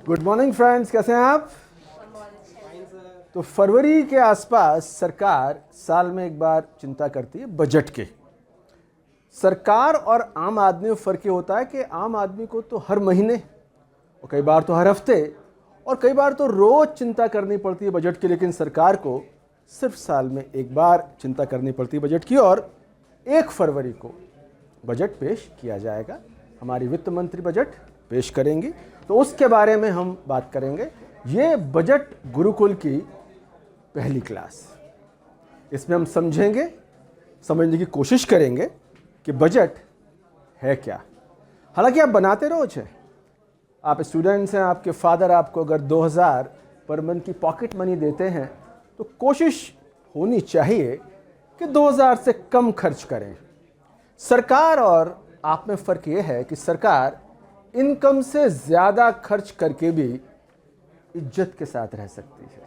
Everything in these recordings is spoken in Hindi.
गुड मॉर्निंग फ्रेंड्स, कैसे हैं आप? तो फरवरी के आसपास सरकार साल में एक बार चिंता करती है बजट की। सरकार और आम आदमी में फ़र्क ये होता है कि आम आदमी को तो हर महीने और कई बार तो हर हफ्ते और कई बार तो रोज़ चिंता करनी पड़ती है बजट की, लेकिन सरकार को सिर्फ साल में एक बार चिंता करनी पड़ती है बजट की। और 1 फरवरी को बजट पेश किया जाएगा। हमारी वित्त मंत्री बजट पेश करेंगी, तो उसके बारे में हम बात करेंगे। ये बजट गुरुकुल की पहली क्लास, इसमें हम समझने की कोशिश करेंगे कि बजट है क्या। हालांकि आप बनाते रोज हैं, आप स्टूडेंट्स हैं, आपके फादर आपको अगर 2000 पर मंथ की पॉकेट मनी देते हैं तो कोशिश होनी चाहिए कि 2000 से कम खर्च करें। सरकार और आप में फ़र्क ये है कि सरकार इनकम से ज़्यादा खर्च करके भी इज्जत के साथ रह सकती है,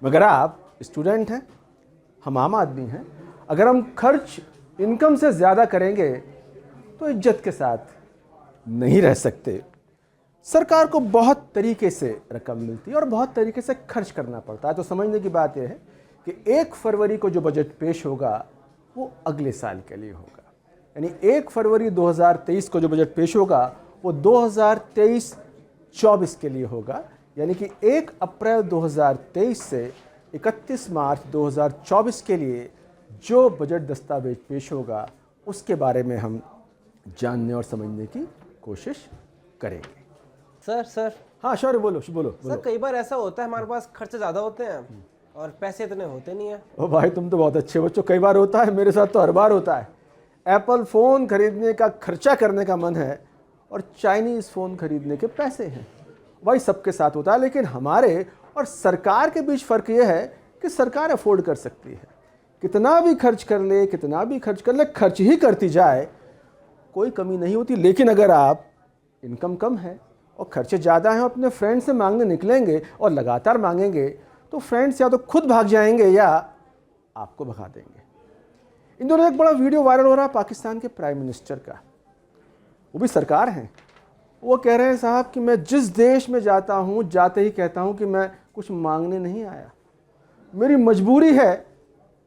मगर आप स्टूडेंट हैं, हम आम आदमी हैं। अगर हम खर्च इनकम से ज़्यादा करेंगे तो इज्जत के साथ नहीं रह सकते। सरकार को बहुत तरीके से रकम मिलती है और बहुत तरीके से खर्च करना पड़ता है। तो समझने की बात यह है कि 1 फरवरी को जो बजट पेश होगा वो अगले साल के लिए होगा, यानी 1 फरवरी 2023 को जो बजट पेश होगा वो 2023-24 के लिए होगा, यानी कि 1 अप्रैल 2023 से 31 मार्च 2024 के लिए जो बजट दस्तावेज पेश होगा उसके बारे में हम जानने और समझने की कोशिश करेंगे। सर हाँ शौर्य, बोलो। सर, कई बार ऐसा होता है हमारे पास खर्चे ज़्यादा होते हैं और पैसे इतने होते नहीं हैं। ओ भाई, तुम तो बहुत अच्छे बच्चों। कई बार होता है, मेरे साथ तो हर बार होता है। एप्पल फ़ोन खरीदने का खर्चा करने का मन है और चाइनीज़ फ़ोन खरीदने के पैसे हैं। भाई सबके साथ होता है, लेकिन हमारे और सरकार के बीच फ़र्क ये है कि सरकार अफोर्ड कर सकती है। कितना भी खर्च कर ले, खर्च ही करती जाए, कोई कमी नहीं होती। लेकिन अगर आप इनकम कम है और खर्चे ज़्यादा हैं, अपने फ्रेंड से मांगने निकलेंगे और लगातार मांगेंगे तो फ्रेंड्स या तो खुद भाग जाएंगे या आपको भगा देंगे। इन दोनों एक बड़ा वीडियो वायरल हो रहा है पाकिस्तान के प्राइम मिनिस्टर का, वो भी सरकार हैं। वो कह रहे हैं साहब कि मैं जिस देश में जाता हूँ जाते ही कहता हूँ कि मैं कुछ मांगने नहीं आया, मेरी मजबूरी है,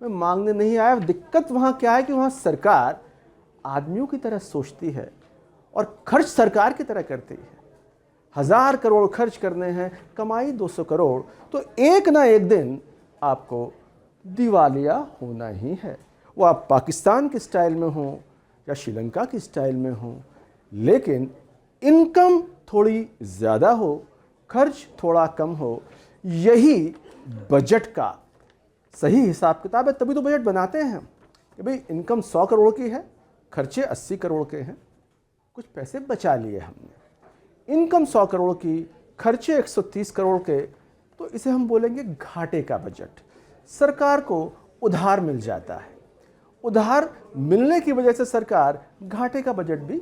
मैं मांगने नहीं आया। दिक्कत वहाँ क्या है कि वहाँ सरकार आदमियों की तरह सोचती है और खर्च सरकार की तरह करती है। 1000 करोड़ खर्च करने हैं, कमाई 200 करोड़, तो एक ना एक दिन आपको दिवालिया होना ही है। वो आप पाकिस्तान के स्टाइल में हो या श्रीलंका की स्टाइल में हो, लेकिन इनकम थोड़ी ज़्यादा हो, खर्च थोड़ा कम हो, यही बजट का सही हिसाब किताब है। तभी तो बजट बनाते हैं कि भाई इनकम 100 करोड़ की है, खर्चे 80 करोड़ के हैं, कुछ पैसे बचा लिए हमने। इनकम 100 करोड़ की, खर्चे 130 करोड़ के, तो इसे हम बोलेंगे घाटे का बजट। सरकार को उधार मिल जाता है, उधार मिलने की वजह से सरकार घाटे का बजट भी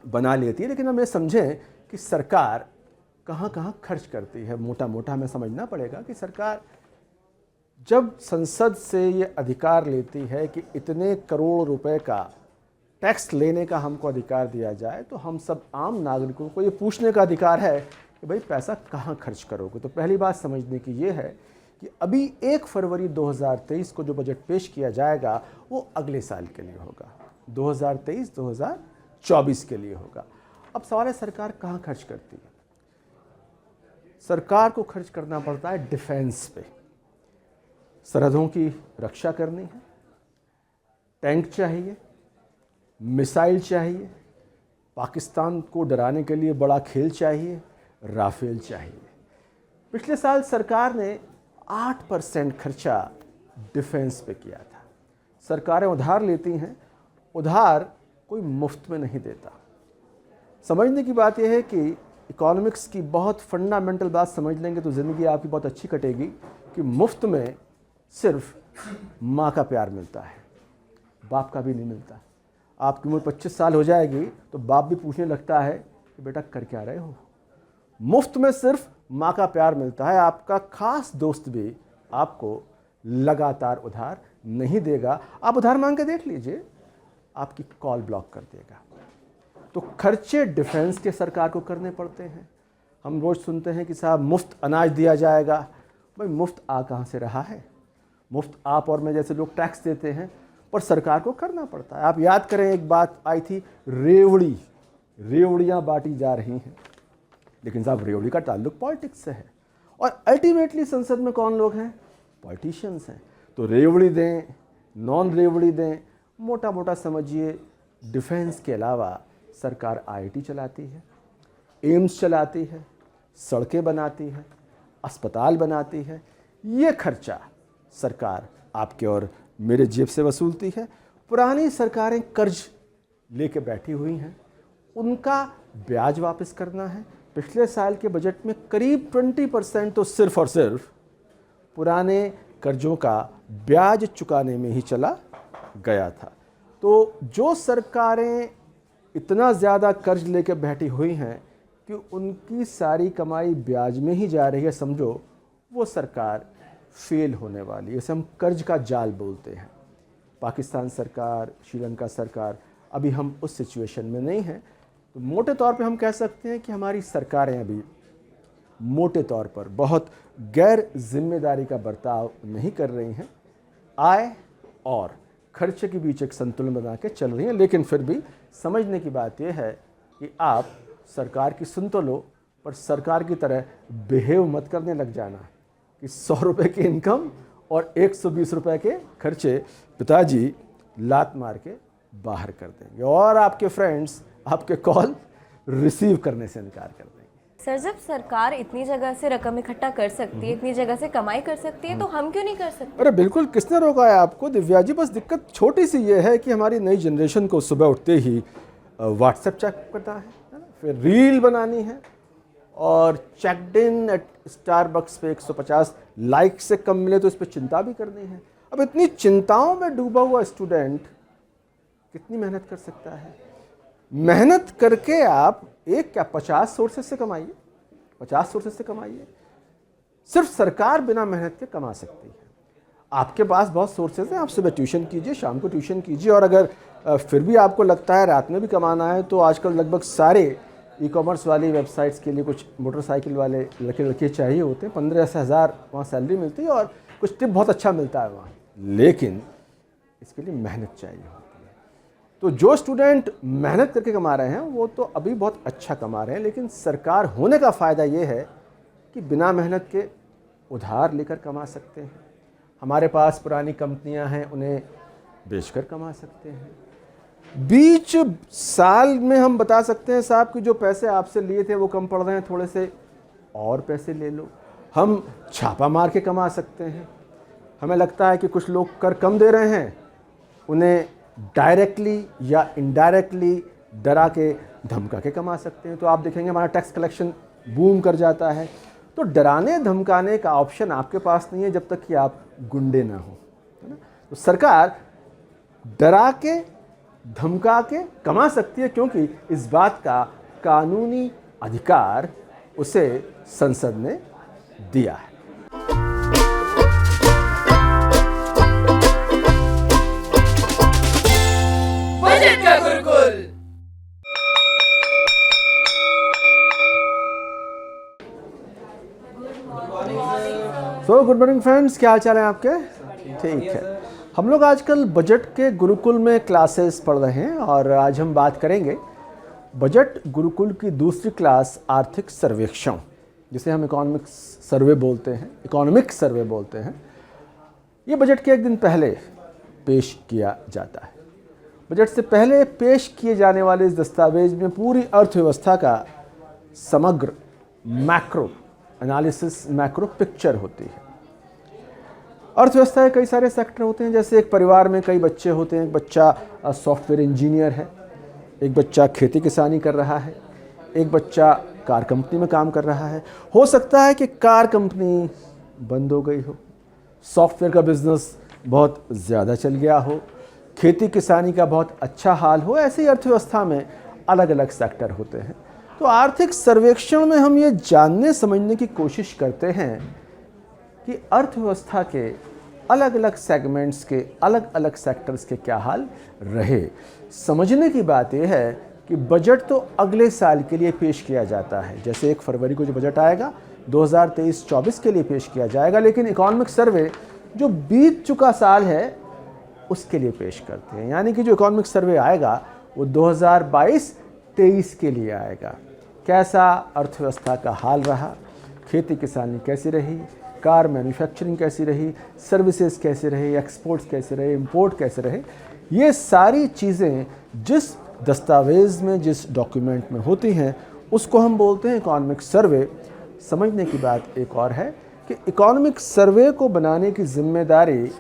बना लेती है। लेकिन हम ये समझें कि सरकार कहाँ कहाँ खर्च करती है। मोटा मोटा हमें समझना पड़ेगा कि सरकार जब संसद से ये अधिकार लेती है कि इतने करोड़ रुपए का टैक्स लेने का हमको अधिकार दिया जाए, तो हम सब आम नागरिकों को ये पूछने का अधिकार है कि भाई पैसा कहाँ खर्च करोगे। तो पहली बात समझने की ये है कि अभी 1 फरवरी 2023 को जो बजट पेश किया जाएगा वो अगले साल के लिए होगा, 2023-2024 के लिए होगा। अब सवाल है सरकार कहाँ खर्च करती है। सरकार को खर्च करना पड़ता है डिफेंस पे, सरहदों की रक्षा करनी है, टैंक चाहिए, मिसाइल चाहिए, पाकिस्तान को डराने के लिए बड़ा खेल चाहिए, राफेल चाहिए। पिछले साल सरकार ने 8% खर्चा डिफेंस पे किया था। सरकारें उधार लेती हैं, उधार कोई मुफ्त में नहीं देता। समझने की बात यह है कि इकोनॉमिक्स की बहुत फंडामेंटल बात समझ लेंगे तो ज़िंदगी आपकी बहुत अच्छी कटेगी कि मुफ्त में सिर्फ माँ का प्यार मिलता है, बाप का भी नहीं मिलता। आपकी उम्र 25 साल हो जाएगी तो बाप भी पूछने लगता है कि बेटा कर क्या रहे हो। मुफ्त में सिर्फ माँ का प्यार मिलता है। आपका खास दोस्त भी आपको लगातार उधार नहीं देगा। आप उधार मांग के देख लीजिए, आपकी कॉल ब्लॉक कर देगा। तो खर्चे डिफेंस के सरकार को करने पड़ते हैं, हम रोज़ सुनते हैं कि साहब मुफ्त अनाज दिया जाएगा। भाई मुफ्त आ कहाँ से रहा है? मुफ्त आप और मैं जैसे लोग टैक्स देते हैं, पर सरकार को करना पड़ता है। आप याद करें, एक बात आई थी, रेवड़ियाँ बांटी जा रही हैं, लेकिन साहब रेवड़ी का ताल्लुक पॉलिटिक्स से है और अल्टीमेटली संसद में कौन लोग हैं? पॉलिटिशियंस हैं। तो रेवड़ी दें, नॉन रेवड़ी दें, मोटा मोटा समझिए डिफेंस के अलावा सरकार आईआईटी चलाती है, एम्स चलाती है, सड़कें बनाती है, अस्पताल बनाती है। ये खर्चा सरकार आपके और मेरे जेब से वसूलती है। पुरानी सरकारें कर्ज लेके बैठी हुई हैं, उनका ब्याज वापस करना है। पिछले साल के बजट में करीब 20% तो सिर्फ और सिर्फ पुराने कर्जों का ब्याज चुकाने में ही चला गया था। तो जो सरकारें इतना ज़्यादा कर्ज लेके बैठी हुई हैं कि उनकी सारी कमाई ब्याज में ही जा रही है, समझो वो सरकार फेल होने वाली है। इसे हम कर्ज का जाल बोलते हैं। पाकिस्तान सरकार, श्रीलंका सरकार, अभी हम उस सिचुएशन में नहीं हैं। तो मोटे तौर पे हम कह सकते हैं कि हमारी सरकारें अभी मोटे तौर पर बहुत गैर जिम्मेदारी का बर्ताव नहीं कर रही हैं। आय और खर्चे के बीच एक संतुलन बना के चल रही हैं। लेकिन फिर भी समझने की बात यह है कि आप सरकार की सुन तो लो, पर सरकार की तरह बिहेव मत करने लग जाना कि 100 रुपये की इनकम और 120 रुपये के खर्चे पिताजी लात मार के बाहर कर देंगे और आपके फ्रेंड्स आपके कॉल रिसीव करने से इनकार कर देंगे। सर, जब सरकार इतनी जगह से रकम इकट्ठा कर सकती है, इतनी जगह से कमाई कर सकती है, तो हम क्यों नहीं कर सकते? अरे बिल्कुल, किसने रोका है आपको दिव्या जी? बस दिक्कत छोटी सी ये है कि हमारी नई जनरेशन को सुबह उठते ही व्हाट्सएप चेक करना है ना, फिर रील बनानी है और चेकड इन एट स्टारबक्स पे 150 लाइक से कम मिले तो इस पर चिंता भी करनी है। अब इतनी चिंताओं में डूबा हुआ स्टूडेंट कितनी मेहनत कर सकता है? मेहनत करके आप एक क्या 50 सोर्सेस से कमाइए, 50 सोर्सेस से कमाइए। सिर्फ सरकार बिना मेहनत के कमा सकती है। आपके पास बहुत सोर्सेज हैं, आप सुबह ट्यूशन कीजिए, शाम को ट्यूशन कीजिए, और अगर फिर भी आपको लगता है रात में भी कमाना है तो आजकल लगभग सारे ई कॉमर्स वाली वेबसाइट्स के लिए कुछ मोटरसाइकिल वाले लड़के लड़कियाँ चाहिए होते हैं। 15 से 1000 वहाँ सैलरी मिलती है और कुछ टिप बहुत अच्छा मिलता है वहाँ, लेकिन इसके लिए मेहनत चाहिए होती है। तो जो स्टूडेंट मेहनत करके कमा रहे हैं वो तो अभी बहुत अच्छा कमा रहे हैं, लेकिन सरकार होने का फ़ायदा ये है कि बिना मेहनत के उधार लेकर कमा सकते हैं। हमारे पास पुरानी कंपनियां हैं, उन्हें बेचकर कमा सकते हैं। बीच साल में हम बता सकते हैं साहब कि जो पैसे आपसे लिए थे वो कम पड़ रहे हैं, थोड़े से और पैसे ले लो। हम छापा मार के कमा सकते हैं। हमें लगता है कि कुछ लोग कर कम दे रहे हैं, उन्हें डायरेक्टली या इनडायरेक्टली डरा के धमका के कमा सकते हैं। तो आप देखेंगे हमारा टैक्स कलेक्शन बूम कर जाता है। तो डराने धमकाने का ऑप्शन आपके पास नहीं है जब तक कि आप गुंडे ना हो, है ना। तो सरकार डरा के धमका के कमा सकती है, क्योंकि इस बात का कानूनी अधिकार उसे संसद ने दिया है। बजट का Gurukul. So good morning friends, क्या हाल चाल है आपके? ठीक है। हम लोग आजकल बजट के गुरुकुल में क्लासेस पढ़ रहे हैं और आज हम बात करेंगे बजट गुरुकुल की दूसरी क्लास आर्थिक सर्वेक्षण, जिसे हम इकोनॉमिक सर्वे बोलते हैं। ये बजट के एक दिन पहले पेश किया जाता है। बजट से पहले पेश किए जाने वाले इस दस्तावेज में पूरी अर्थव्यवस्था का समग्र मैक्रो एनालिसिस, मैक्रो पिक्चर होती है। अर्थव्यवस्था के कई सारे सेक्टर होते हैं, जैसे एक परिवार में कई बच्चे होते हैं। एक बच्चा सॉफ्टवेयर इंजीनियर है, एक बच्चा खेती किसानी कर रहा है, एक बच्चा कार कंपनी में काम कर रहा है। हो सकता है कि कार कंपनी बंद हो गई हो, सॉफ्टवेयर का बिजनेस बहुत ज़्यादा चल गया हो, खेती किसानी का बहुत अच्छा हाल हो। ऐसी अर्थव्यवस्था में अलग अलग सेक्टर होते हैं। तो आर्थिक सर्वेक्षण में हम ये जानने समझने की कोशिश करते हैं कि अर्थव्यवस्था के अलग अलग सेगमेंट्स के, अलग अलग सेक्टर्स के क्या हाल रहे। समझने की बात यह है कि बजट तो अगले साल के लिए पेश किया जाता है, जैसे 1 फरवरी को जो बजट आएगा 2023-24 के लिए पेश किया जाएगा, लेकिन इकोनॉमिक सर्वे जो बीत चुका साल है उसके लिए पेश करते हैं। यानी कि जो इकोनॉमिक सर्वे आएगा वो 2022-23 के लिए आएगा। कैसा अर्थव्यवस्था का हाल रहा, खेती किसानी कैसी रही, कार मैन्युफैक्चरिंग कैसी रही, सर्विसेज कैसे रहे, एक्सपोर्ट्स कैसे रहे, इंपोर्ट कैसे रहे, ये सारी चीज़ें जिस दस्तावेज़ में, जिस डॉक्यूमेंट में होती हैं उसको हम बोलते हैं इकोनॉमिक सर्वे। समझने की बात एक और है कि इकोनॉमिक सर्वे को बनाने की जिम्मेदारी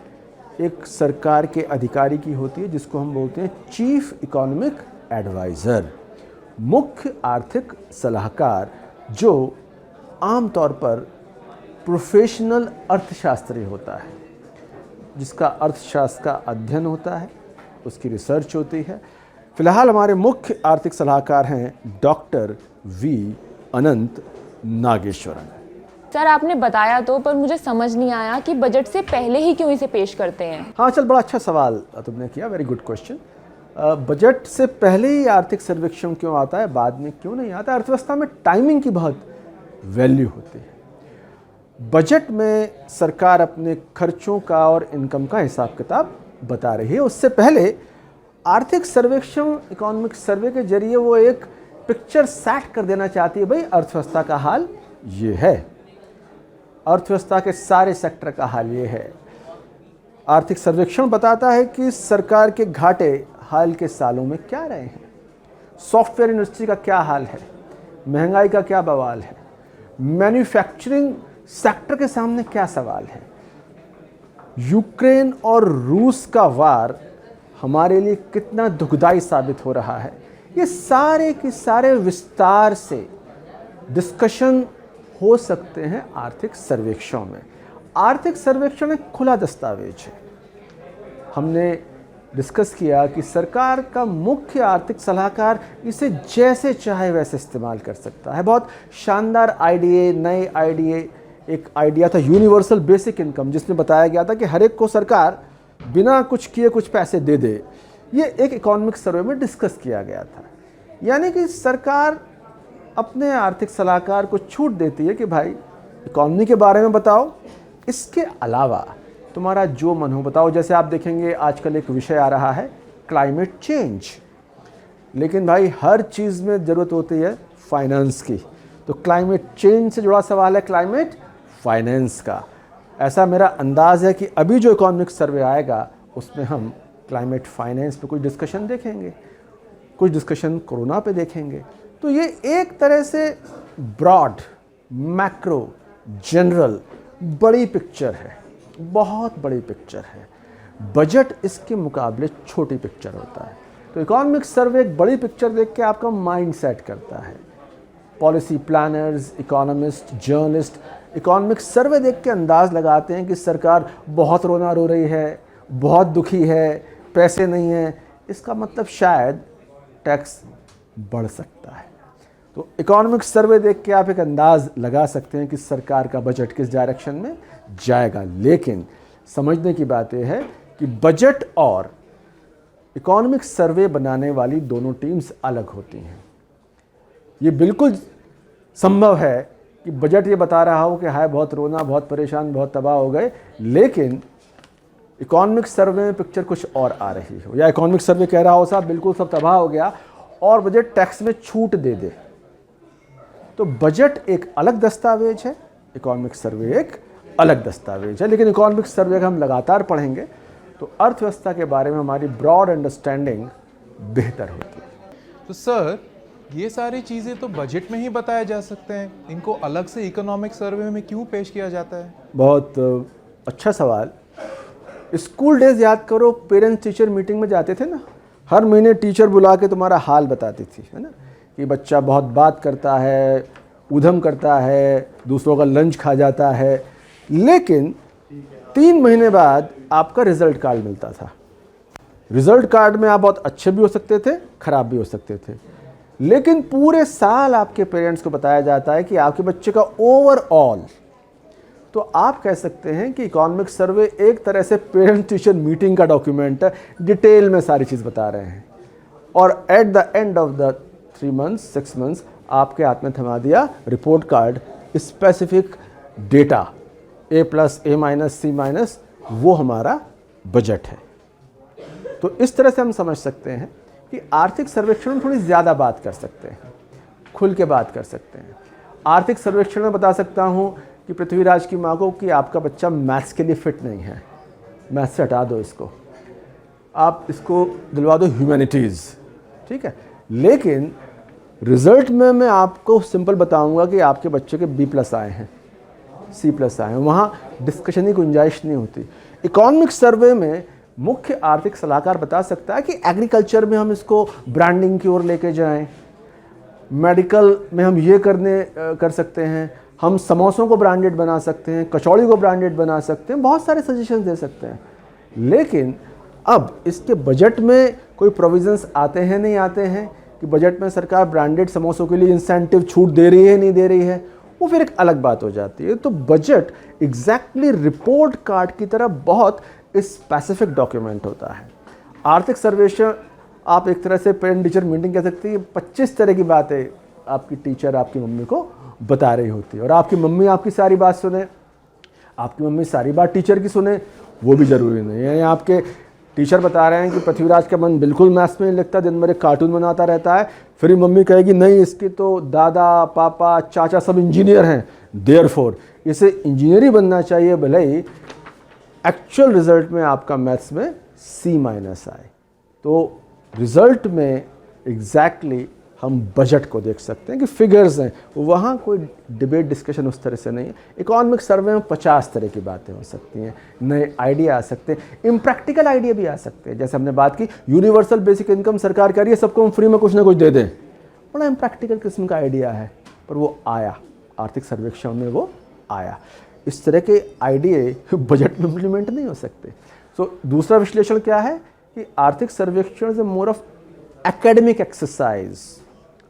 एक सरकार के अधिकारी की होती है, जिसको हम बोलते हैं चीफ इकोनॉमिक एडवाइज़र, मुख्य आर्थिक सलाहकार, जो आमतौर पर प्रोफेशनल अर्थशास्त्री होता है, जिसका अर्थशास्त्र का अध्ययन होता है, उसकी रिसर्च होती है। फिलहाल हमारे मुख्य आर्थिक सलाहकार हैं डॉक्टर वी अनंत नागेश्वरन। सर आपने बताया तो, पर मुझे समझ नहीं आया कि बजट से पहले ही क्यों इसे पेश करते हैं। हाँ चल, बड़ा अच्छा सवाल तुमने किया, वेरी गुड क्वेश्चन। बजट से पहले ही आर्थिक सर्वेक्षण क्यों आता है, बाद में क्यों नहीं आता? अर्थव्यवस्था में टाइमिंग की बहुत वैल्यू होती है। बजट में सरकार अपने खर्चों का और इनकम का हिसाब किताब बता रही है। उससे पहले आर्थिक सर्वेक्षण, इकोनॉमिक सर्वे के जरिए वो एक पिक्चर सेट कर देना चाहती है, भाई अर्थव्यवस्था का हाल ये है, अर्थव्यवस्था के सारे सेक्टर का हाल ये है। आर्थिक सर्वेक्षण बताता है कि सरकार के घाटे हाल के सालों में क्या रहे हैं, सॉफ्टवेयर इंडस्ट्री का क्या हाल है, महंगाई का क्या बवाल है, मैन्युफैक्चरिंग सेक्टर के सामने क्या सवाल है, यूक्रेन और रूस का वार हमारे लिए कितना दुखदाई साबित हो रहा है। ये सारे के सारे विस्तार से डिस्कशन हो सकते हैं आर्थिक सर्वेक्षण में। आर्थिक सर्वेक्षण एक खुला दस्तावेज है। हमने डिस्कस किया कि सरकार का मुख्य आर्थिक सलाहकार इसे जैसे चाहे वैसे इस्तेमाल कर सकता है। बहुत शानदार आइडिया, नए आइडिया, एक आइडिया था यूनिवर्सल बेसिक इनकम, जिसमें बताया गया था कि हर एक को सरकार बिना कुछ किए कुछ पैसे दे दे। ये एक इकोनॉमिक सर्वे में डिस्कस किया गया था। यानी कि सरकार अपने आर्थिक सलाहकार को छूट देती है कि भाई इकोनॉमी के बारे में बताओ, इसके अलावा तुम्हारा जो मन हो बताओ। जैसे आप देखेंगे आजकल एक विषय आ रहा है क्लाइमेट चेंज, लेकिन भाई हर चीज़ में ज़रूरत होती है फाइनेंस की, तो क्लाइमेट चेंज से जुड़ा सवाल है क्लाइमेट फाइनेंस का। ऐसा मेरा अंदाज़ है कि अभी जो इकोनॉमिक सर्वे आएगा उसमें हम क्लाइमेट फाइनेंस पे कुछ डिस्कशन देखेंगे, कुछ डिस्कशन कोरोना पे देखेंगे। तो ये एक तरह से ब्रॉड, मैक्रो, जनरल बड़ी पिक्चर है, बहुत बड़ी पिक्चर है। बजट इसके मुकाबले छोटी पिक्चर होता है। तो इकोनॉमिक सर्वे एक बड़ी पिक्चर देख के आपका माइंड सेट करता है। Policy planners, economist, journalist economic survey देख के अंदाज़ लगाते हैं कि सरकार बहुत रोना रो रही है, बहुत दुखी है, पैसे नहीं हैं, इसका मतलब शायद टैक्स बढ़ सकता है। तो इकोनॉमिक सर्वे देख के आप एक अंदाज़ लगा सकते हैं कि सरकार का बजट किस डायरेक्शन में जाएगा। लेकिन समझने की बात यह है कि बजट और इकोनॉमिक सर्वे बनाने वाली दोनों टीम्स अलग होती हैं। ये बिल्कुल संभव है कि बजट ये बता रहा हो कि हाय बहुत रोना, बहुत परेशान, बहुत तबाह हो गए, लेकिन इकोनॉमिक सर्वे में पिक्चर कुछ और आ रही हो, या इकोनॉमिक सर्वे कह रहा हो साहब बिल्कुल सब तबाह हो गया और बजट टैक्स में छूट दे दे। तो बजट एक अलग दस्तावेज है, इकोनॉमिक सर्वे एक अलग दस्तावेज है। लेकिन इकोनॉमिक सर्वे का हम लगातार पढ़ेंगे तो अर्थव्यवस्था के बारे में हमारी ब्रॉड अंडरस्टैंडिंग बेहतर होती है। तो सर ये सारी चीज़ें तो बजट में ही बताया जा सकते हैं, इनको अलग से इकोनॉमिक सर्वे में क्यों पेश किया जाता है? बहुत अच्छा सवाल। स्कूल डेज याद करो, पेरेंट्स टीचर मीटिंग में जाते थे ना, हर महीने टीचर बुला के तुम्हारा हाल बताती थी, है ना, कि बच्चा बहुत बात करता है, उधम करता है, दूसरों का लंच खा जाता है। लेकिन 3 महीने बाद आपका रिजल्ट कार्ड मिलता था। रिजल्ट कार्ड में आप बहुत अच्छे भी हो सकते थे, खराब भी हो सकते थे, लेकिन पूरे साल आपके पेरेंट्स को बताया जाता है कि आपके बच्चे का ओवरऑल। तो आप कह सकते हैं कि इकोनॉमिक सर्वे एक तरह से पेरेंट टीचर मीटिंग का डॉक्यूमेंट है, डिटेल में सारी चीज़ बता रहे हैं। और at the end of the 3 months 6 months आपके हाथ में थमा दिया report card, specific data A+, A-, C-, वो हमारा बजट है। तो इस तरह से हम समझ सकते हैं कि आर्थिक सर्वेक्षण में थोड़ी ज़्यादा बात कर सकते हैं, खुल के बात कर सकते हैं। आर्थिक सर्वेक्षण में बता सकता हूँ कि पृथ्वीराज की माँ को कि आपका बच्चा मैथ्स के लिए फिट नहीं है, मैथ्स से हटा दो इसको, आप इसको दिलवा दो ह्यूमैनिटीज़, ठीक है। लेकिन रिज़ल्ट में मैं आपको सिंपल बताऊंगा कि आपके बच्चे के B+ आए हैं, C+ आए हैं, वहाँ डिस्कशन की गुंजाइश नहीं होती। इकोनॉमिक सर्वे में मुख्य आर्थिक सलाहकार बता सकता है कि एग्रीकल्चर में हम इसको ब्रांडिंग की ओर लेके जाएं, मेडिकल में हम ये कर सकते हैं, हम समोसों को ब्रांडेड बना सकते हैं, कचौड़ी को ब्रांडेड बना सकते हैं, बहुत सारे सजेशन दे सकते हैं। लेकिन अब इसके बजट में कोई प्रोविजंस आते हैं नहीं आते हैं कि बजट में सरकार ब्रांडेड समोसों के लिए इंसेंटिव छूट दे रही है नहीं दे रही है, वो फिर एक अलग बात हो जाती है। तो बजट एग्जैक्टली रिपोर्ट कार्ड की तरह बहुत स्पेसिफिक डॉक्यूमेंट होता है। आर्थिक सर्वेक्षण आप एक तरह से पेरेंट टीचर मीटिंग कह सकते हैं, 25 तरह की बातें आपकी टीचर आपकी मम्मी को बता रही होती है, और आपकी मम्मी आपकी सारी बात सुने, आपकी मम्मी सारी बात टीचर की सुने, वो भी ज़रूरी नहीं है। आपके टीचर बता रहे हैं कि पृथ्वीराज का मन बिल्कुल मैथ्स में नहीं लगता, दिन भर एक कार्टून बनाता रहता है, फिर मम्मी कहेगी नहीं इसकी तो दादा पापा चाचा सब इंजीनियर हैं, देयरफॉर इसे इंजीनियरिंग बनना चाहिए, भले ही एक्चुअल रिजल्ट में आपका मैथ्स में C- आए। तो रिजल्ट में एग्जैक्टली हम बजट को देख सकते हैं कि फिगर्स हैं, वहाँ कोई डिबेट डिस्कशन उस तरह से नहीं है। इकोनॉमिक सर्वे में 50 तरह की बातें हो सकती हैं, नए आइडिया आ सकते हैं, इम्प्रैक्टिकल आइडिया भी आ सकते हैं। जैसे हमने बात की यूनिवर्सल बेसिक इनकम सरकार कह रही है सबको हम फ्री में कुछ ना कुछ दे दें, बड़ा इम्प्रैक्टिकल किस्म का आइडिया है, पर वो आया, आर्थिक सर्वेक्षण में वो आया। इस तरह के आइडिया बजट में इम्प्लीमेंट नहीं हो सकते। सो दूसरा विश्लेषण क्या है कि आर्थिक सर्वेक्षण से मोर ऑफ एकेडमिक एक्सरसाइज,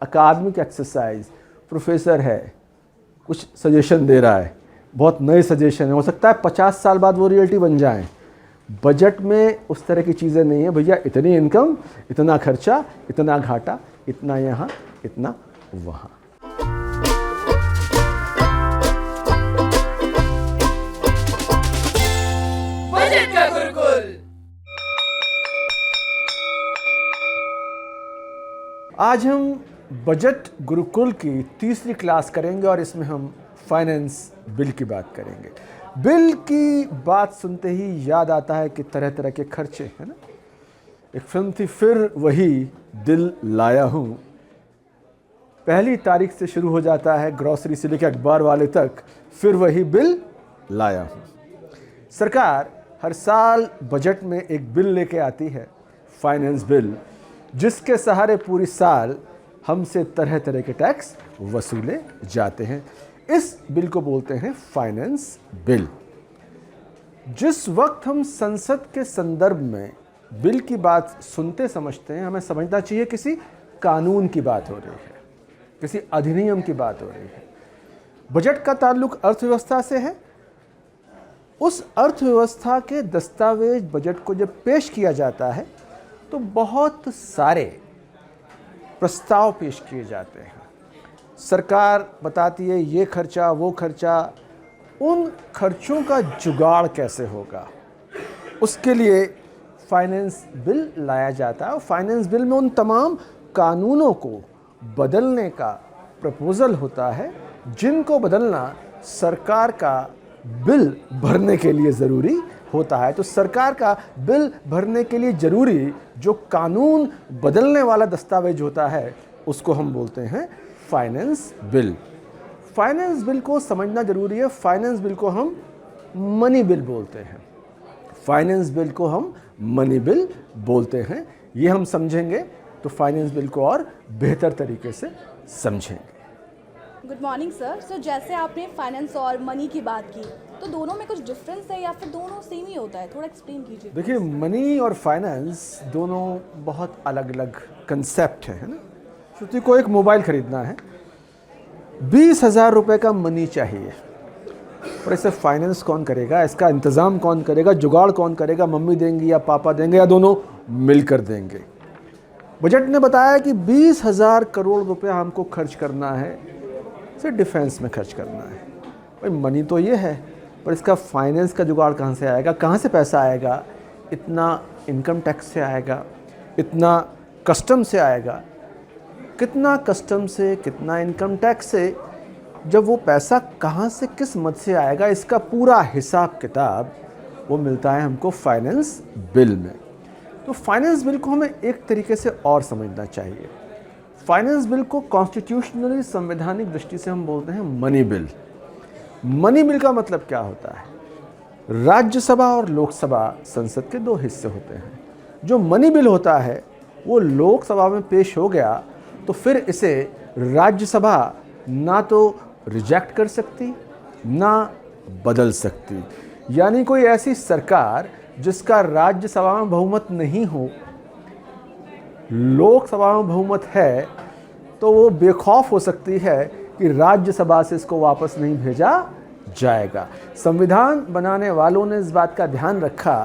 अकादमिक एक्सरसाइज। प्रोफेसर है, कुछ सजेशन दे रहा है, बहुत नए सजेशन है, हो सकता है 50 साल बाद वो रियलिटी बन जाएं। बजट में उस तरह की चीज़ें नहीं है, भैया इतनी इनकम, इतना खर्चा, इतना घाटा, इतना यहाँ, इतना वहाँ। बजट का गुरुकुल। आज हम बजट गुरुकुल की तीसरी क्लास करेंगे और इसमें हम फाइनेंस बिल की बात करेंगे। बिल की बात सुनते ही याद आता है कि तरह तरह के खर्चे, है ना। एक फिल्म थी फिर वही दिल लाया हूँ, पहली तारीख से शुरू हो जाता है ग्रॉसरी से लेकर अखबार वाले तक, फिर वही बिल लाया हूँ। सरकार हर साल बजट में एक बिल लेके आती है, फाइनेंस बिल, जिसके सहारे पूरी साल हमसे तरह तरह के टैक्स वसूले जाते हैं। इस बिल को बोलते हैं फाइनेंस बिल। जिस वक्त हम संसद के संदर्भ में बिल की बात सुनते समझते हैं, हमें समझना चाहिए किसी कानून की बात हो रही है, किसी अधिनियम की बात हो रही है। बजट का ताल्लुक अर्थव्यवस्था से है। उस अर्थव्यवस्था के दस्तावेज बजट को जब पेश किया जाता है तो बहुत सारे प्रस्ताव पेश किए जाते हैं। सरकार बताती है ये खर्चा वो खर्चा, उन खर्चों का जुगाड़ कैसे होगा, उसके लिए फाइनेंस बिल लाया जाता है। और फाइनेंस बिल में उन तमाम कानूनों को बदलने का प्रपोजल होता है जिनको बदलना सरकार का बिल भरने के लिए ज़रूरी होता है। तो सरकार का बिल भरने के लिए ज़रूरी जो कानून बदलने वाला दस्तावेज होता है उसको हम बोलते हैं फाइनेंस बिल। फाइनेंस बिल को समझना ज़रूरी है। फाइनेंस बिल को हम मनी बिल बोलते हैं, फाइनेंस बिल को हम मनी बिल बोलते हैं। ये हम समझेंगे तो फाइनेंस बिल को और बेहतर तरीके से समझेंगे। Good morning sir. सर जैसे आपने फाइनेंस और मनी की बात की, तो दोनों में कुछ डिफरेंस है या फिर दोनों सेम ही होता है? थोड़ा एक्सप्लेन कीजिए। देखिए, मनी और फाइनेंस दोनों बहुत अलग अलग कंसेप्ट है ना। श्रुति को एक मोबाइल खरीदना है, 20,000 रुपये का मनी चाहिए, और इसे फाइनेंस कौन करेगा, इसका इंतज़ाम कौन करेगा, जुगाड़ कौन करेगा, मम्मी देंगी या पापा देंगे या दोनों मिलकर देंगे। बजट ने बताया कि 20,000 करोड़ रुपया हमको खर्च करना है, सिर्फ डिफेंस में खर्च करना है। भाई मनी तो ये है, पर इसका फाइनेंस का जुगाड़ कहाँ से आएगा, कहाँ से पैसा आएगा? इतना इनकम टैक्स से आएगा, इतना कस्टम से आएगा, कितना कस्टम से, कितना इनकम टैक्स से, जब वो पैसा कहाँ से किस मद से आएगा, इसका पूरा हिसाब किताब वो मिलता है हमको फाइनेंस बिल में। तो फाइनेंस बिल को हमें एक तरीके से और समझना चाहिए। फाइनेंस बिल को कॉन्स्टिट्यूशनली, संवैधानिक दृष्टि से हम बोलते हैं मनी बिल। मनी बिल का मतलब क्या होता है? राज्यसभा और लोकसभा संसद के दो हिस्से होते हैं। जो मनी बिल होता है वो लोकसभा में पेश हो गया तो फिर इसे राज्यसभा ना तो रिजेक्ट कर सकती ना बदल सकती। यानी कोई ऐसी सरकार जिसका राज्यसभा में बहुमत नहीं हो, लोकसभा में बहुमत है, तो वो बेखौफ हो सकती है कि राज्यसभा से इसको वापस नहीं भेजा जाएगा। संविधान बनाने वालों ने इस बात का ध्यान रखा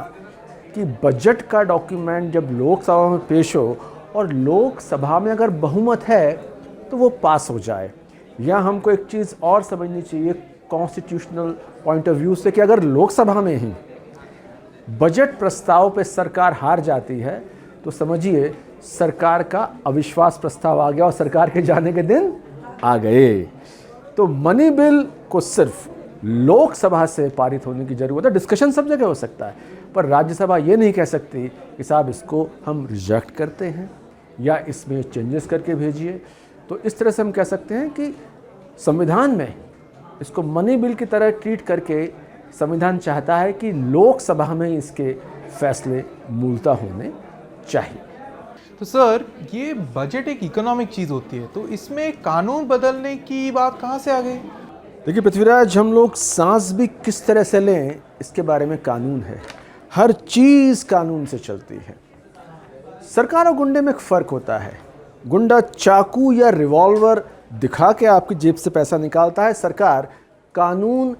कि बजट का डॉक्यूमेंट जब लोकसभा में पेश हो और लोकसभा में अगर बहुमत है तो वो पास हो जाए। या हमको एक चीज़ और समझनी चाहिए कॉन्स्टिट्यूशनल पॉइंट ऑफ व्यू से कि अगर लोकसभा में ही बजट प्रस्ताव पे सरकार हार जाती है तो समझिए सरकार का अविश्वास प्रस्ताव आ गया और सरकार के जाने के दिन आ गए। तो मनी बिल को सिर्फ लोकसभा से पारित होने की ज़रूरत है। डिस्कशन सब जगह हो सकता है, पर राज्यसभा ये नहीं कह सकती कि साहब इसको हम रिजेक्ट करते हैं या इसमें चेंजेस करके भेजिए। तो इस तरह से हम कह सकते हैं कि संविधान में इसको मनी बिल की तरह ट्रीट करके संविधान चाहता है कि लोकसभा में इसके फैसले मूलतः होने चाहिए। तो सर, ये बजट एक इकोनॉमिक चीज़ होती है, तो इसमें कानून बदलने की बात कहाँ से आ गई? देखिए पृथ्वीराज, हम लोग सांस भी किस तरह से लें इसके बारे में कानून है। हर चीज़ कानून से चलती है। सरकार और गुंडे में एक फ़र्क होता है। गुंडा चाकू या रिवॉल्वर दिखा के आपकी जेब से पैसा निकालता है, सरकार कानून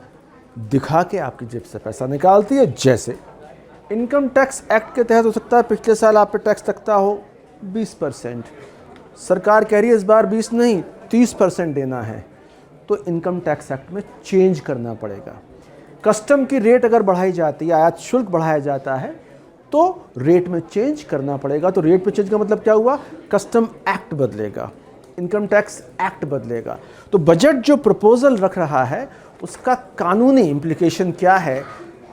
दिखा के आपकी जेब से पैसा निकालती है। जैसे इनकम टैक्स एक्ट के तहत हो सकता है पिछले साल आप पे टैक्स लगता हो 20%, सरकार कह रही है इस बार 20 नहीं 30% देना है, तो इनकम टैक्स एक्ट में चेंज करना पड़ेगा। कस्टम की रेट अगर बढ़ाई जाती है, आयात शुल्क बढ़ाया जाता है, तो रेट में चेंज करना पड़ेगा। तो रेट में चेंज का मतलब क्या हुआ? कस्टम एक्ट बदलेगा, इनकम टैक्स एक्ट बदलेगा। तो बजट जो प्रपोजल रख रहा है उसका कानूनी इम्प्लीकेशन क्या है,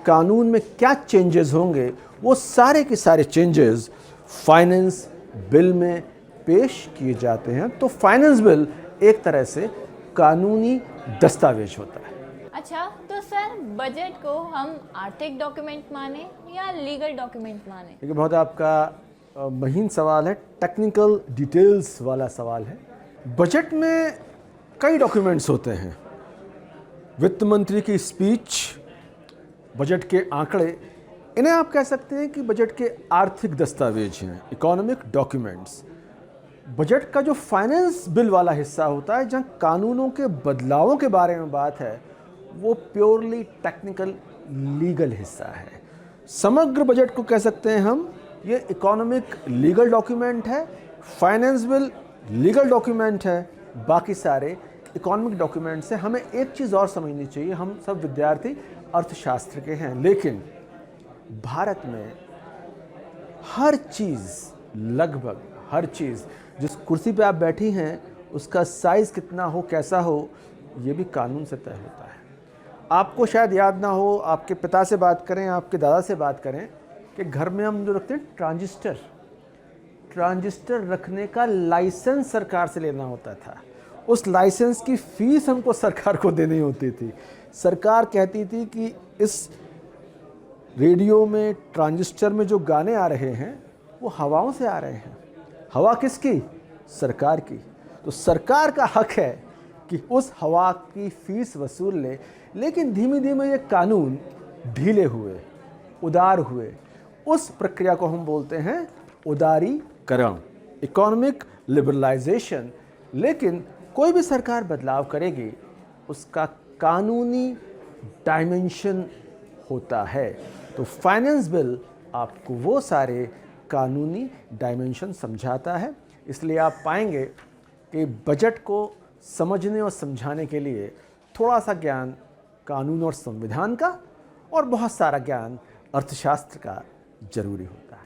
कानून में क्या चेंजेस होंगे, वो सारे के सारे चेंजेस फाइनेंस बिल में पेश किए जाते हैं। तो फाइनेंस बिल एक तरह से कानूनी दस्तावेज होता है। अच्छा, तो सर बजट को हम आर्थिक डॉक्यूमेंट माने या लीगल डॉक्यूमेंट माने? देखिए बहुत आपका महीन सवाल है, टेक्निकल डिटेल्स वाला सवाल है। बजट में कई डॉक्यूमेंट्स होते हैं। वित्त मंत्री की स्पीच, बजट के आंकड़े, इन्हें आप कह सकते हैं कि बजट के आर्थिक दस्तावेज हैं, इकोनॉमिक डॉक्यूमेंट्स। बजट का जो फाइनेंस बिल वाला हिस्सा होता है, जहाँ कानूनों के बदलावों के बारे में बात है, वो प्योरली टेक्निकल लीगल हिस्सा है। समग्र बजट को कह सकते हैं हम, ये इकोनॉमिक लीगल डॉक्यूमेंट है, फाइनेंस बिल लीगल डॉक्यूमेंट है, बाकी सारे इकोनॉमिक डॉक्यूमेंट्स हैं। हमें एक चीज़ और समझनी चाहिए, हम सब विद्यार्थी अर्थशास्त्र के हैं, लेकिन भारत में हर चीज़, लगभग हर चीज़, जिस कुर्सी पे आप बैठी हैं उसका साइज़ कितना हो, कैसा हो, ये भी कानून से तय होता है। आपको शायद याद ना हो, आपके पिता से बात करें, आपके दादा से बात करें कि घर में हम जो रखते हैं ट्रांजिस्टर रखने का लाइसेंस सरकार से लेना होता था। उस लाइसेंस की फ़ीस हमको सरकार को देनी होती थी। सरकार कहती थी कि इस रेडियो में, ट्रांजिस्टर में जो गाने आ रहे हैं वो हवाओं से आ रहे हैं। हवा किसकी? सरकार की। तो सरकार का हक है कि उस हवा की फ़ीस वसूल ले। लेकिन धीमे धीमे ये कानून ढीले हुए, उदार हुए। उस प्रक्रिया को हम बोलते हैं उदारीकरण, इकोनॉमिक लिबरलाइजेशन। लेकिन कोई भी सरकार बदलाव करेगी, उसका कानूनी डायमेंशन होता है। तो फाइनेंस बिल आपको वो सारे कानूनी डायमेंशन समझाता है। इसलिए आप पाएंगे कि बजट को समझने और समझाने के लिए थोड़ा सा ज्ञान कानून और संविधान का और बहुत सारा ज्ञान अर्थशास्त्र का जरूरी होता है।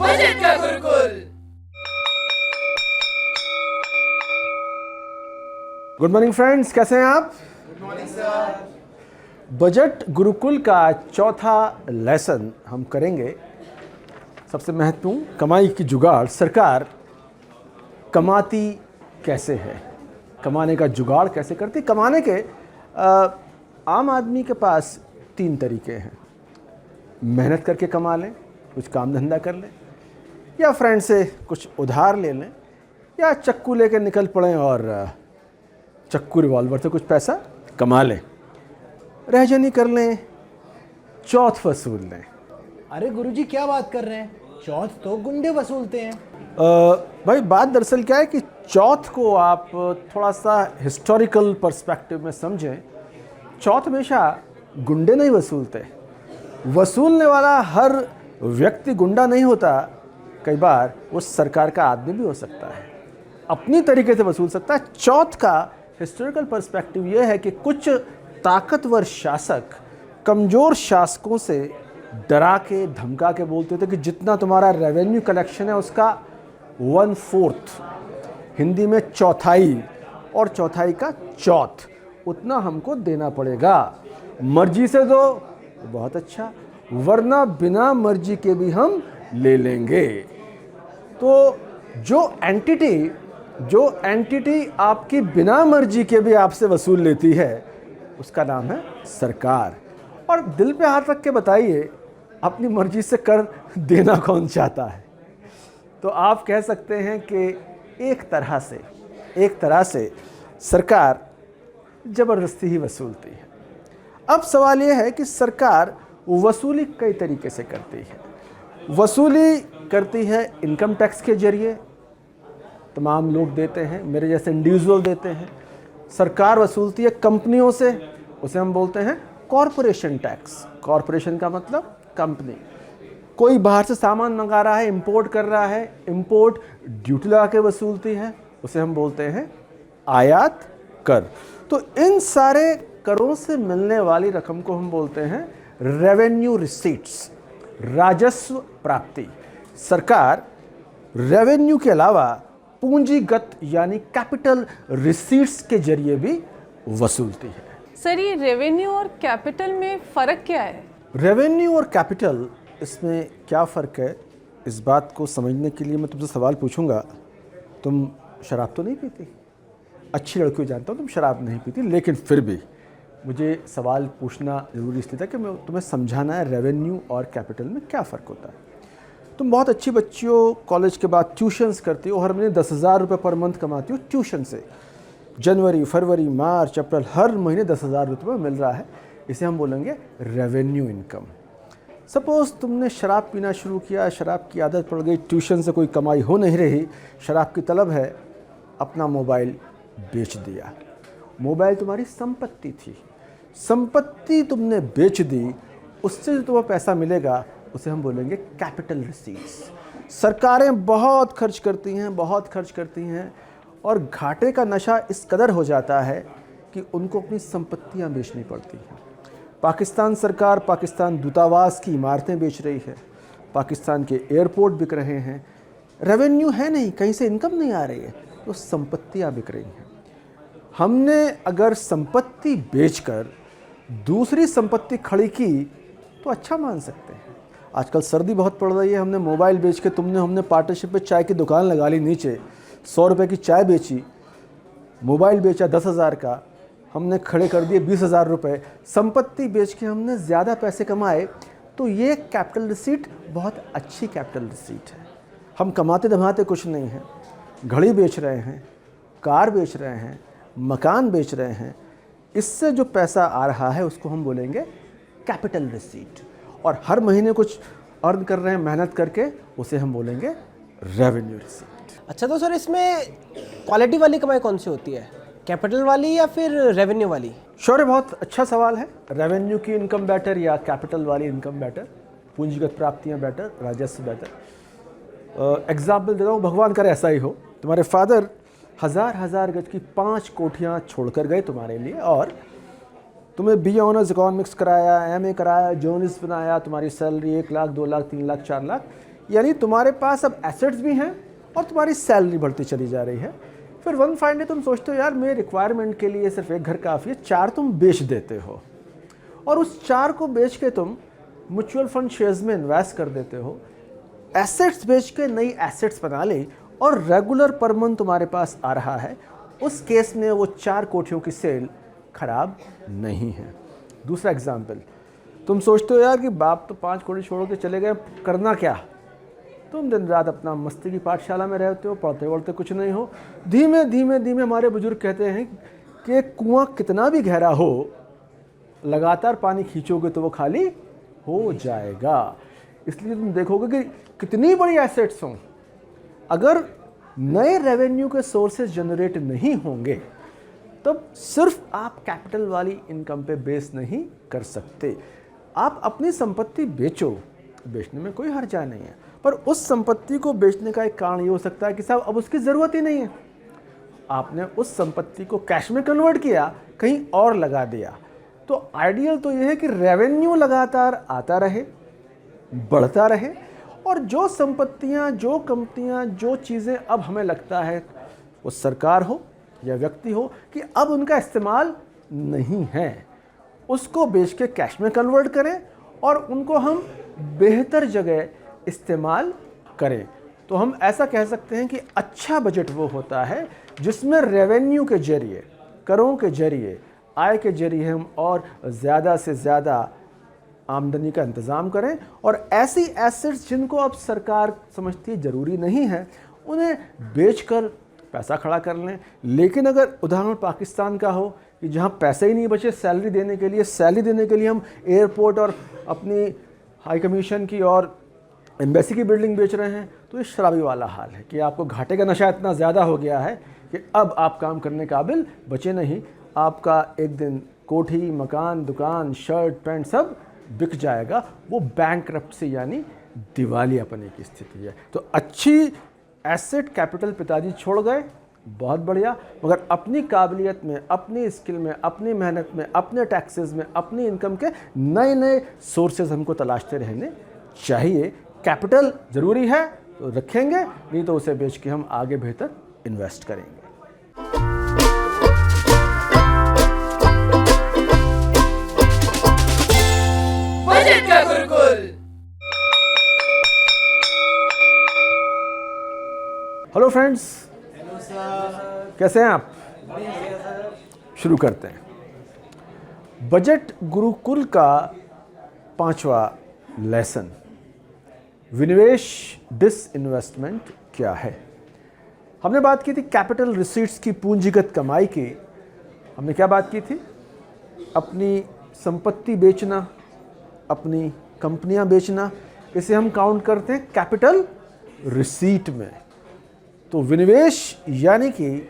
बजट का गुरुकुल। गुड मॉर्निंग फ्रेंड्स, कैसे हैं आप? Good morning sir. Budget Gurukul का चौथा लेसन हम करेंगे। सबसे महत्वपूर्ण, कमाई की जुगाड़। सरकार कमाती कैसे है, कमाने का जुगाड़ कैसे करती? कमाने के आम आदमी के पास 3 तरीके हैं। मेहनत करके कमा लें, कुछ काम धंधा कर लें, या फ्रेंड से कुछ उधार ले लें, या चक्कू लेके निकल पड़ें और चक्कू रिवॉल्वर से कुछ पैसा कमा लें। रहजनी कर लें, चौथ वसूल लें। अरे गुरुजी क्या बात कर रहे हैं? चौथ तो गुंडे वसूलते हैं। भाई बात दरअसल क्या है कि चौथ को आप थोड़ा सा हिस्टोरिकल पर्सपेक्टिव में समझें। चौथ हमेशा गुंडे नहीं वसूलते। वसूलने वाला हर व्यक्ति गुंडा नहीं होता। कई बार वो सरकार का आदमी भी हो सकता है, अपनी तरीके से वसूल सकता है। चौथ का हिस्टोरिकल पर्सपेक्टिव ये है कि कुछ ताकतवर शासक कमज़ोर शासकों से डरा के धमका के बोलते थे कि जितना तुम्हारा रेवेन्यू कलेक्शन है उसका 1/4, हिंदी में चौथाई, और चौथाई का चौथ, उतना हमको देना पड़ेगा। मर्जी से दो तो बहुत अच्छा, वरना बिना मर्जी के भी हम ले लेंगे। तो जो एंटिटी आपकी बिना मर्जी के भी आपसे वसूल लेती है उसका नाम है सरकार। और दिल पे हाथ रख के बताइए, अपनी मर्जी से कर देना कौन चाहता है? तो आप कह सकते हैं कि एक तरह से सरकार ज़बरदस्ती ही वसूलती है। अब सवाल यह है कि सरकार वसूली कई तरीके से करती है। वसूली करती है इनकम टैक्स के जरिए, तमाम लोग देते हैं, मेरे जैसे इंडिविजुअल देते हैं। सरकार वसूलती है कंपनियों से, उसे हम बोलते हैं कॉरपोरेशन टैक्स। कॉरपोरेशन का मतलब कंपनी। कोई बाहर से सामान मंगा रहा है, इंपोर्ट कर रहा है, इंपोर्ट ड्यूटी लगा के वसूलती है, उसे हम बोलते हैं आयात कर। तो इन सारे करों से मिलने वाली रकम को हम बोलते हैं रेवेन्यू रिसीट्स, राजस्व प्राप्ति। सरकार रेवेन्यू के अलावा पूंजीगत यानी कैपिटल रिसीट्स के जरिए भी वसूलती है। सर, ये रेवेन्यू और कैपिटल में फ़र्क क्या है? रेवेन्यू और कैपिटल, इसमें क्या फ़र्क है, इस बात को समझने के लिए मैं तुमसे सवाल पूछूंगा। तुम शराब तो नहीं पीती? अच्छी लड़कियों जानता हूँ तुम शराब नहीं पीती, लेकिन फिर भी मुझे सवाल पूछना ज़रूरी इसलिए था कि मैं तुम्हें समझाना है रेवेन्यू और कैपिटल में क्या फ़र्क होता है। तुम बहुत अच्छी बच्चियों, कॉलेज के बाद ट्यूशन्स करती हो, हर महीने 10,000 रुपये पर मंथ कमाती हो ट्यूशन से। जनवरी, फरवरी, मार्च, अप्रैल, हर महीने 10,000 रुपये मिल रहा है। इसे हम बोलेंगे रेवेन्यू इनकम। सपोज़ तुमने शराब पीना शुरू किया, शराब की आदत पड़ गई, ट्यूशन से कोई कमाई हो नहीं रही, शराब की तलब है, अपना मोबाइल बेच दिया। मोबाइल तुम्हारी संपत्ति थी, संपत्ति तुमने बेच दी, उससे जो तुम्हें पैसा मिलेगा उसे हम बोलेंगे कैपिटल रिसीट्स। सरकारें बहुत खर्च करती हैं और घाटे का नशा इस कदर हो जाता है कि उनको अपनी संपत्तियां बेचनी पड़ती हैं। पाकिस्तान सरकार पाकिस्तान दूतावास की इमारतें बेच रही है, पाकिस्तान के एयरपोर्ट बिक रहे हैं। रेवेन्यू है नहीं, कहीं से इनकम नहीं आ रही है, तो संपत्तियां बिक रही हैं। हमने अगर संपत्ति बेचकर दूसरी संपत्ति खड़ी की तो अच्छा मान सकते हैं। आजकल सर्दी बहुत पड़ रही है, हमने मोबाइल बेच के हमने पार्टनरशिप में चाय की दुकान लगा ली, नीचे 100 रुपये की चाय बेची, मोबाइल बेचा 10,000 का, हमने खड़े कर दिए 20,000 रुपये, संपत्ति बेच के हमने ज़्यादा पैसे कमाए। तो ये कैपिटल रिसीट बहुत अच्छी कैपिटल रिसीट है। हम कमाते धमाते कुछ नहीं हैं, घड़ी बेच रहे हैं, कार बेच रहे हैं, मकान बेच रहे हैं, इससे जो पैसा आ रहा है उसको हम बोलेंगे कैपिटल रिसीट। और हर महीने कुछ अर्न कर रहे हैं मेहनत करके, उसे हम बोलेंगे रेवेन्यू रिसीट। अच्छा, तो सर इसमें क्वालिटी वाली कमाई कौन सी होती है? कैपिटल वाली या फिर रेवेन्यू वाली? शौर्य, बहुत अच्छा सवाल है। रेवेन्यू की इनकम बेटर या कैपिटल वाली इनकम बेटर? पूंजीगत प्राप्तियां बेटर, राजस्व बेटर? एग्जाम्पल दे रहा हूँ, भगवान करे ऐसा ही हो। तुम्हारे फादर हज़ार गज की 5 कोठियाँ छोड़कर गए तुम्हारे लिए, और तुम्हें बी ऑनर्स इकोनॉमिक्स कराया, MA कराया, जर्नलिस्ट बनाया, तुम्हारी सैलरी 1 लाख, 2 लाख, 3 लाख, 4 लाख, यानी तुम्हारे पास अब एसेट्स भी हैं और तुम्हारी सैलरी बढ़ती चली जा रही है। फिर वन फाइन डे तुम सोचते हो यार मेरे रिक्वायरमेंट के लिए सिर्फ 1 घर काफ़ी है, 4 तुम बेच देते हो, और उस 4 को बेच के तुम म्यूचुअल फंड शेयर्स में इन्वेस्ट कर देते हो, एसेट्स बेच के नई एसेट्स बना ले, और रेगुलर पर मंथ तुम्हारे पास आ रहा है। उस केस में वो 4 कोठियों की सेल खराब नहीं है। दूसरा एग्जाम्पल, तुम सोचते हो यार कि बाप तो 5 कोठी छोड़ के चले गए, करना क्या? तुम दिन रात अपना मस्ती की पाठशाला में रहते हो, पढ़ते पढ़ते कुछ नहीं हो। धीमे धीमे हमारे बुजुर्ग कहते हैं कि कुआं कितना भी गहरा हो, लगातार पानी खींचोगे तो वो खाली हो जाएगा। इसलिए तुम देखोगे कि कितनी बड़ी एसेट्स हों, अगर नए रेवेन्यू के सोर्सेज जनरेट नहीं होंगे तब सिर्फ आप कैपिटल वाली इनकम पे बेस नहीं कर सकते। आप अपनी संपत्ति बेचो, बेचने में कोई हर्जा नहीं है, पर उस संपत्ति को बेचने का एक कारण ये हो सकता है कि साहब अब उसकी ज़रूरत ही नहीं है, आपने उस संपत्ति को कैश में कन्वर्ट किया, कहीं और लगा दिया। तो आइडियल तो ये है कि रेवेन्यू लगातार आता रहे, बढ़ता रहे, और जो संपत्तियां, जो कंपनियां, जो चीज़ें अब हमें लगता है वो सरकार हो या व्यक्ति हो कि अब उनका इस्तेमाल नहीं है, उसको बेच के कैश में कन्वर्ट करें और उनको हम बेहतर जगह इस्तेमाल करें। तो हम ऐसा कह सकते हैं कि अच्छा बजट वो होता है जिसमें रेवेन्यू के जरिए, करों के जरिए, आय के जरिए हम और ज़्यादा से ज़्यादा आमदनी का इंतज़ाम करें, और ऐसी एसेट्स जिनको अब सरकार समझती ज़रूरी नहीं है उन्हें बेचकर पैसा खड़ा कर लें। लेकिन अगर उदाहरण पाकिस्तान का हो कि जहां पैसे ही नहीं बचे सैलरी देने के लिए हम एयरपोर्ट और अपनी हाई कमीशन की और एम्बेसी की बिल्डिंग बेच रहे हैं, तो ये शराबी वाला हाल है कि आपको घाटे का नशा इतना ज़्यादा हो गया है कि अब आप काम करने काबिल बचे नहीं। आपका एक दिन कोठी, मकान, दुकान, शर्ट, पैंट सब बिक जाएगा। वो बैंकरप्सी यानी दिवालियापने की स्थिति है। तो अच्छी एसेट कैपिटल पिताजी छोड़ गए, बहुत बढ़िया, मगर अपनी काबिलियत में, अपनी स्किल में, अपनी मेहनत में, अपने टैक्सेस में, अपनी इनकम के नए नए सोर्सेज हमको तलाशते रहने चाहिए। कैपिटल ज़रूरी है तो रखेंगे, नहीं तो उसे बेच के हम आगे बेहतर इन्वेस्ट करेंगे। बजट का गुरुकुल। हेलो फ्रेंड्स, कैसे हैं आप? शुरू करते हैं। बजट गुरुकुल का 5वां लेसन, विनिवेश डिसइन्वेस्टमेंट क्या है। हमने बात की थी कैपिटल रिसीट्स की, पूंजीगत कमाई की। हमने क्या बात की थी? अपनी संपत्ति बेचना, अपनी कंपनियां बेचना, इसे हम काउंट करते हैं कैपिटल रिसीट में। तो विनिवेश यानी कि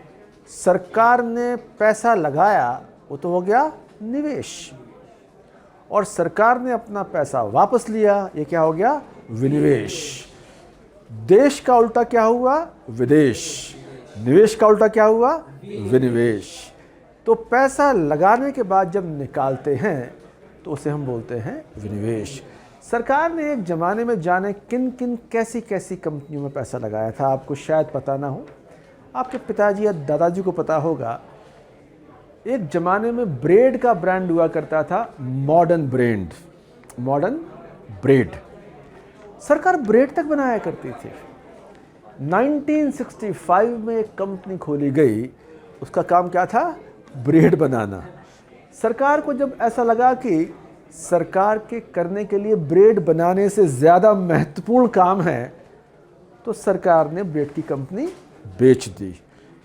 सरकार ने पैसा लगाया, वो तो हो गया निवेश, और सरकार ने अपना पैसा वापस लिया, ये क्या हो गया? विनिवेश। देश का उल्टा क्या हुआ? विदेश। निवेश का उल्टा क्या हुआ? विनिवेश। तो पैसा लगाने के बाद जब निकालते हैं तो उसे हम बोलते हैं विनिवेश। सरकार ने एक ज़माने में जाने किन किन कैसी कैसी कंपनियों में पैसा लगाया था, आपको शायद पता ना हो, आपके पिताजी या दादाजी को पता होगा। एक ज़माने में ब्रेड का ब्रांड हुआ करता था, मॉडर्न ब्रेड। सरकार ब्रेड तक बनाया करती थी। 1965 में एक कंपनी खोली गई, उसका काम क्या था? ब्रेड बनाना। सरकार को जब ऐसा लगा कि सरकार के करने के लिए ब्रेड बनाने से ज़्यादा महत्वपूर्ण काम है, तो सरकार ने ब्रेड की कंपनी बेच दी।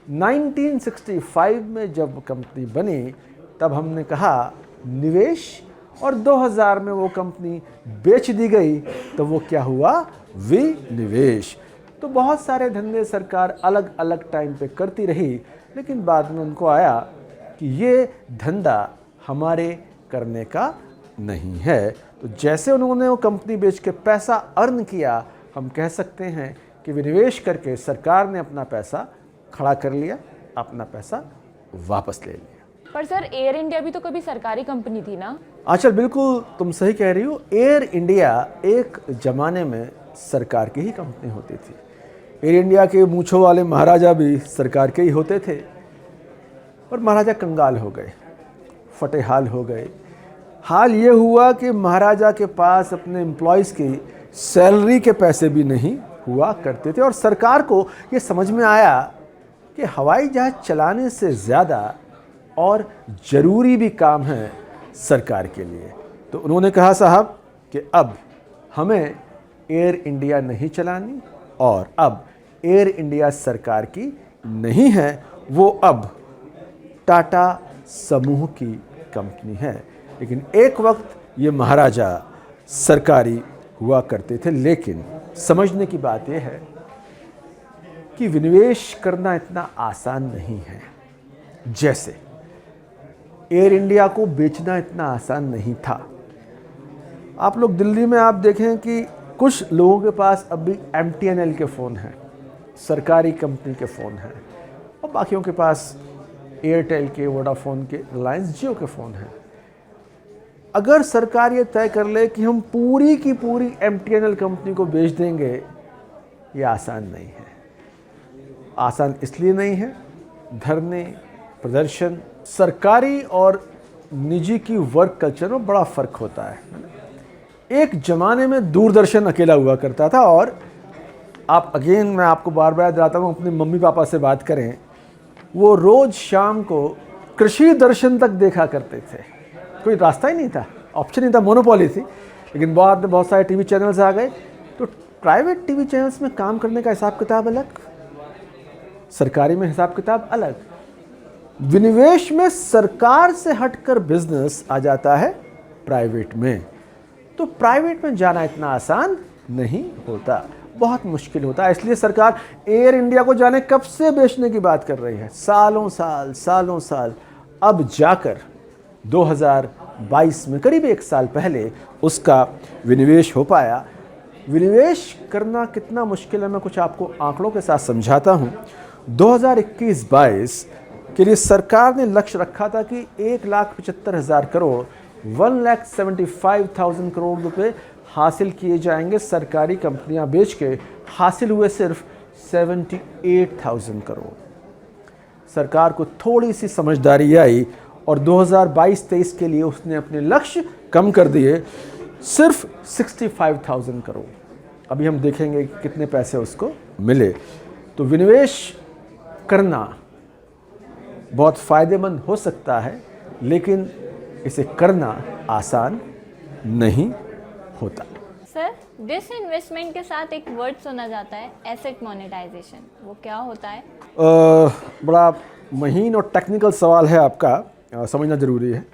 1965 में जब कंपनी बनी तब हमने कहा निवेश, और 2000 में वो कंपनी बेच दी गई, तो वो क्या हुआ? विनिवेश। तो बहुत सारे धंधे सरकार अलग अलग टाइम पे करती रही, लेकिन बाद में उनको आया कि ये धंधा हमारे करने का नहीं है। तो जैसे उन्होंने वो कंपनी बेच के पैसा अर्न किया, हम कह सकते हैं कि विनिवेश करके सरकार ने अपना पैसा खड़ा कर लिया, अपना पैसा वापस ले लिया। पर सर एयर इंडिया भी तो कभी सरकारी कंपनी थी ना? आंचल, बिल्कुल तुम सही कह रही हो। एयर इंडिया एक ज़माने में सरकार की ही कंपनी होती थी। एयर इंडिया के मूंछों वाले महाराजा भी सरकार के ही होते थे, और महाराजा कंगाल हो गए, फटेहाल हो गए। हाल ये हुआ कि महाराजा के पास अपने एम्प्लॉयज़ की सैलरी के पैसे भी नहीं हुआ करते थे, और सरकार को ये समझ में आया कि हवाई जहाज़ चलाने से ज़्यादा और ज़रूरी भी काम है सरकार के लिए। तो उन्होंने कहा साहब कि अब हमें एयर इंडिया नहीं चलानी, और अब एयर इंडिया सरकार की नहीं है, वो अब टाटा समूह की कंपनी है। लेकिन एक वक्त ये महाराजा सरकारी हुआ करते थे। लेकिन समझने की बात यह है कि विनिवेश करना इतना आसान नहीं है। जैसे एयर इंडिया को बेचना इतना आसान नहीं था। आप लोग दिल्ली में आप देखें कि कुछ लोगों के पास अभी MTNL के फ़ोन हैं, सरकारी कंपनी के फ़ोन हैं, और बाकियों के पास एयरटेल के, वोडाफोन के, रिलायंस जियो के फ़ोन हैं। अगर सरकार ये तय कर ले कि हम पूरी की पूरी MTNL कंपनी को बेच देंगे, ये आसान नहीं है। आसान इसलिए नहीं है, धरने, प्रदर्शन, सरकारी और निजी की वर्क कल्चर में बड़ा फ़र्क होता है। एक ज़माने में दूरदर्शन अकेला हुआ करता था, और आप अगेन मैं आपको बार बार दिलाता हूँ, अपने मम्मी पापा से बात करें, वो रोज़ शाम को कृषि दर्शन तक देखा करते थे। कोई रास्ता ही नहीं था, ऑप्शन नहीं था, मोनोपोली थी। लेकिन बाद में बहुत सारे टीवी चैनल्स आ गए, तो प्राइवेट टीवी चैनल्स में काम करने का हिसाब किताब अलग, सरकारी में हिसाब किताब अलग। विनिवेश में सरकार से हटकर बिजनेस आ जाता है प्राइवेट में। तो प्राइवेट में जाना इतना आसान नहीं होता, बहुत मुश्किल होता है। इसलिए सरकार एयर इंडिया को जाने कब से बेचने की बात कर रही है, सालों साल। अब जाकर 2022 में, करीब 1 साल पहले, उसका विनिवेश हो पाया। विनिवेश करना कितना मुश्किल है, मैं कुछ आपको आंकड़ों के साथ समझाता हूँ। 2021-22 के लिए सरकार ने लक्ष्य रखा था कि 1,75,000 करोड़, 1,75,000 करोड़ रुपए हासिल किए जाएंगे सरकारी कंपनियां बेच के। हासिल हुए सिर्फ 78,000 करोड़। सरकार को थोड़ी सी समझदारी आई, और 2022-23 के लिए उसने अपने लक्ष्य कम कर दिए, सिर्फ 65,000 करोड़। अभी हम देखेंगे कि कितने पैसे उसको मिले। तो विनिवेश करना बहुत फ़ायदेमंद हो सकता है, लेकिन इसे करना आसान नहीं होता। सर, डिसइन्वेस्टमेंट के साथ एक वर्ड सुना जाता है, एसेट मोनेटाइजेशन। वो क्या होता है? बड़ा महीन और टेक्निकल सवाल है आपका, समझना ज़रूरी है।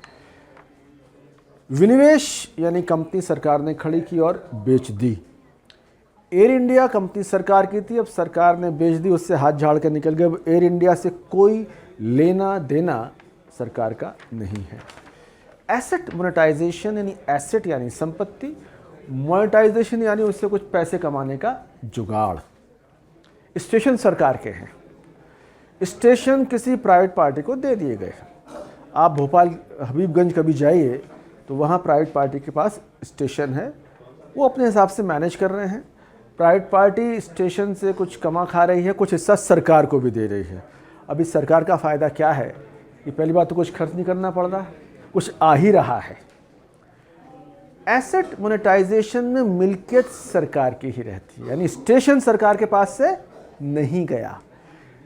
विनिवेश यानी कंपनी सरकार ने खड़ी की और बेच दी। एयर इंडिया कंपनी सरकार की थी, अब सरकार ने बेच दी, उससे हाथ झाड़ कर निकल गए। अब एयर इंडिया से कोई लेना देना सरकार का नहीं है। एसेट मोनेटाइजेशन यानी एसेट यानी संपत्ति, मोनेटाइजेशन यानी उससे कुछ पैसे कमाने का जुगाड़। स्टेशन सरकार के हैं, स्टेशन किसी प्राइवेट पार्टी को दे दिए गए। आप भोपाल हबीबगंज कभी जाइए तो वहाँ प्राइवेट पार्टी के पास स्टेशन है, वो अपने हिसाब से मैनेज कर रहे हैं। प्राइवेट पार्टी स्टेशन से कुछ कमा खा रही है, कुछ हिस्सा सरकार को भी दे रही है। अभी सरकार का फ़ायदा क्या है? ये पहली बात तो कुछ खर्च नहीं करना पड़ रहा है, कुछ आ ही रहा है। एसेट मोनेटाइजेशन में मिल्कियत सरकार की ही रहती है, यानी स्टेशन सरकार के पास से नहीं गया।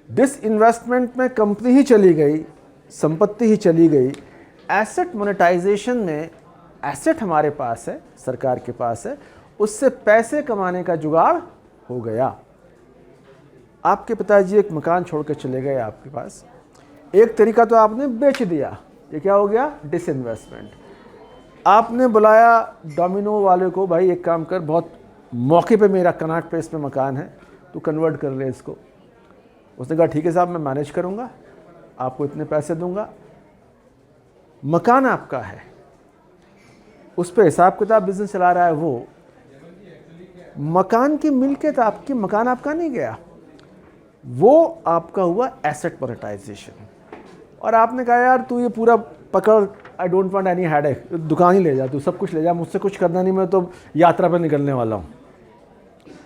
डिसइन्वेस्टमेंट में कंपनी ही चली गई, संपत्ति ही चली गई। एसेट मोनेटाइजेशन में एसेट हमारे पास है, सरकार के पास है, उससे पैसे कमाने का जुगाड़ हो गया। आपके पिताजी एक मकान छोड़ के चले गए आपके पास, एक तरीका तो आपने बेच दिया, ये क्या हो गया? डिसइन्वेस्टमेंट। आपने बुलाया डोमिनो वाले को, भाई एक काम कर, बहुत मौके पे मेरा कनाट प्लेस पे मकान है, तू कन्वर्ट कर ले इसको। उसने कहा ठीक है साहब, मैं मैनेज करूँगा, आपको इतने पैसे दूंगा। मकान आपका है, उस पर हिसाब किताब बिजनेस चला रहा है वो। मकान की मिल्कियत आपकी, मकान आपका नहीं गया, वो आपका हुआ एसेट मोनेटाइजेशन। और आपने कहा यार तू ये पूरा पकड़, I don't want any headache, दुकान ही ले जा, तू सब कुछ ले जा, मुझसे कुछ करना नहीं, मैं तो यात्रा पर निकलने वाला हूँ,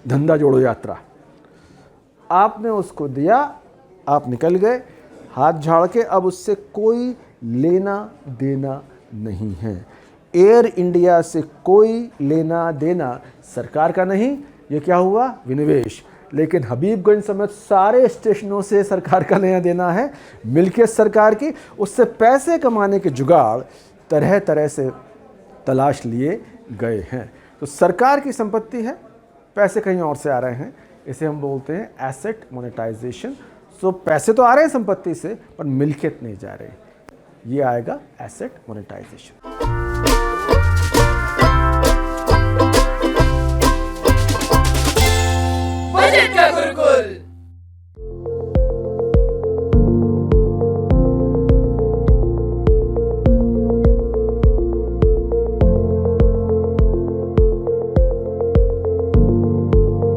धंधा जोड़ो यात्रा। आपने उसको दिया, आप निकल गए हाथ झाड़ के, अब उससे कोई लेना देना नहीं है। एयर इंडिया से कोई लेना देना सरकार का नहीं, ये क्या हुआ, विनिवेश। लेकिन हबीबगंज समेत सारे स्टेशनों से सरकार का लेना देना है, मिल्कियत सरकार की। उससे पैसे कमाने के जुगाड़ तरह तरह से तलाश लिए गए हैं। तो सरकार की संपत्ति है, पैसे कहीं और से आ रहे हैं, इसे हम बोलते हैं एसेट मोनेटाइजेशन। सो पैसे तो आ रहे हैं संपत्ति से, पर मिल्कियत नहीं जा रही, ये आएगा एसेट मोनेटाइजेशन। बजट का गुरुकुल।